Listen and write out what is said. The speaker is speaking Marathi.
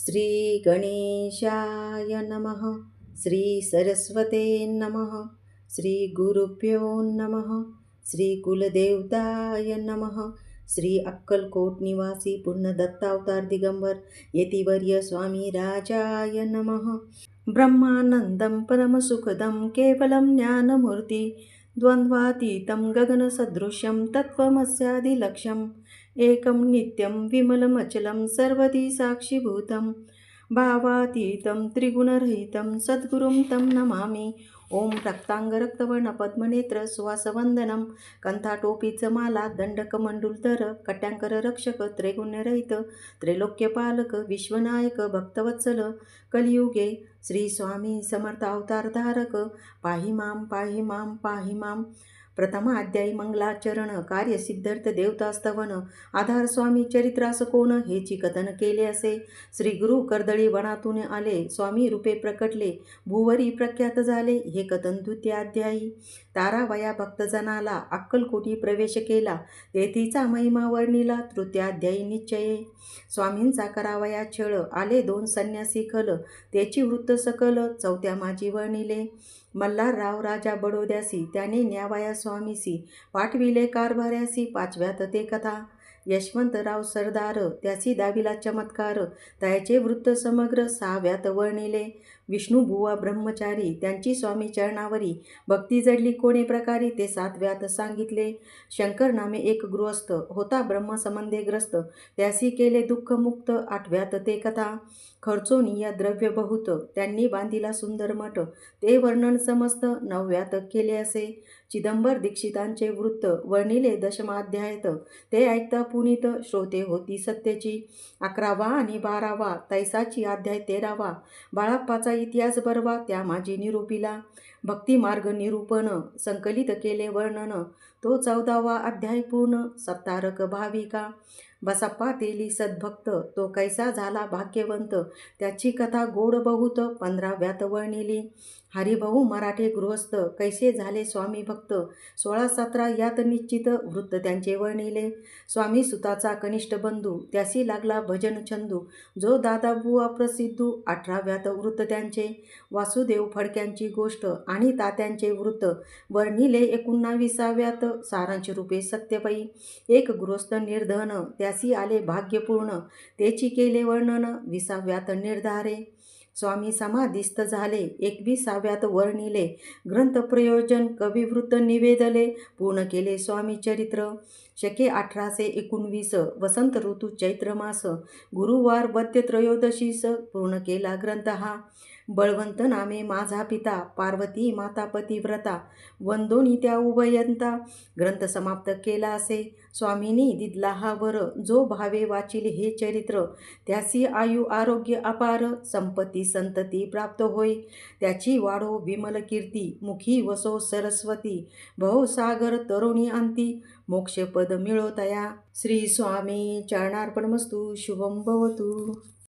श्री गणेशाय नमः. श्री सरस्वते नमः. श्री गुरुभ्यो नमः. श्री कुलदेवताय नमः. श्री अक्कलकोट निवासी पूर्ण दत्तावतार दिगंबर यतिवर्य स्वामी राजाय नमः. ब्रह्मानंदं परमसुखदं केवलं ज्ञानमूर्ति द्वंद्वातीतं गगनसदृशं तत्त्वमस्यादिलक्ष्यम् एकं नित्यं विमलमचलं सर्वधी साक्षीभूतं भावातीतं त्रिगुणरहितं सद्गुरुं तं नमामि. ओम रक्तांगरक्तवर्ण पद्मनेत्र सुवासवंदनम कंठाटोपीच माला दंडकमंडूलधर कट्यांकर रक्षक त्रैगुण्यरहित त्रैलोक्यपालक विश्वनायक भक्तवत्सल कलियुगे श्री स्वामी समर्थ अवतारधारक पाहि मां पाहि मां पाहि मां. प्रथमाध्यायी मंगलाचरण कार्यसिद्धार्थ देवतास्तवन आधार स्वामी चरित्रास कोण हेची कथन केले असे. श्री गुरु कर्दळी वनातून आले स्वामी रूपे प्रकटले भूवरी प्रख्यात झाले हे कथन द्वितीयाध्यायी. तारावया भक्तजनाला अक्कलकोटी प्रवेश केला तेथीचा महिमा वर्णिला तृतीयाध्यायी निश्चये. स्वामींचा करावया छळ आले दोन संन्यासी खल त्याची वृत्त सकल चौथ्या माझी वर्णिले. मल्हारराव राजा बडोद्यासी त्याने न्यावया स्वामीसी पाठविले कारभाऱ्यासी पाचव्यात ते कथा. यशवंतराव सरदार त्यासी दाविला चमत्कार त्याचे वृत्त समग्र सहाव्यात वर्णिले. विष्णुबुवा ब्रह्मचारी त्यांची स्वामी चरणावरी भक्ती जडली कोणे प्रकारे ते सातव्यात सांगितले. शंकर नामे एक गृहस्थ होता ब्रह्मसंबंधे ग्रस्त त्यासी केले दुःख मुक्त आठव्यात ते कथा. खर्चोनिया द्रव्य बहुत त्यांनी बांधिला सुंदर मठ ते वर्णन समस्त नवव्यात केले असे. चिदंबर दीक्षितांचे वृत्त वर्णिले दशमाध्यायात ते ऐकता पुनीत श्रोते होती सत्याची. 11वा आणि 12वा तैसाची अध्याय 13वा बाळाप्पाचा इतिहास बरवा त्या माझी निरूपिला. भक्तिमार्ग निरूपण संकलित केले वर्णन तो 14वा अध्याय पूर्ण. सत्तारक भाविका बसप्पा तेली सद्भक्त तो कैसा झाला भाग्यवंत त्याची कथा गोड बहुत 15व्यात वर्णिली. हरिभाऊ मराठे गृहस्थ कैसे झाले स्वामी भक्त 16-17 यात निश्चित वृत्त त्यांचे वर्णिले. स्वामी सुताचा कनिष्ठ बंधू त्यासी लागला भजन छंदू जो दादाबुवा प्रसिद्धू 18व्यात वृत्त त्यांचे. वासुदेव फडक्यांची गोष्ट आणि तात्यांचे वृत्त वर्णिले 19व्यात सारांश रूपे सत्यपई. एक गृहस्थ निर्धन त्यासी आले भाग्यपूर्ण त्याची केले वर्णन 20व्यात निर्धारे. स्वामी समाधिस्थ झाले 21व्यात वर्णिले. ग्रंथ प्रयोजन कविवृत्त निवेदले पूर्ण केले स्वामी चरित्र. शके 1819 वसंत ऋतू चैत्र मास गुरुवार वद्य त्रयोदशीस पूर्ण केला ग्रंथ हा. बळवंत नामे माझा पिता पार्वती माता पतिव्रता वंदोनी त्या उभयंता ग्रंथ समाप्त केला असे. स्वामींनी दिदला हा वर जो भावे वाचिल हे चरित्र त्यासी आयु आरोग्य अपार संपत्ती संतती प्राप्त होय त्याची वाढो विमल कीर्ती मुखी वसो सरस्वती भवसागर तरुणी अंती मोक्षपद मिळो तया. श्री स्वामी चरणार्पणमस्तु. शुभम भवतु.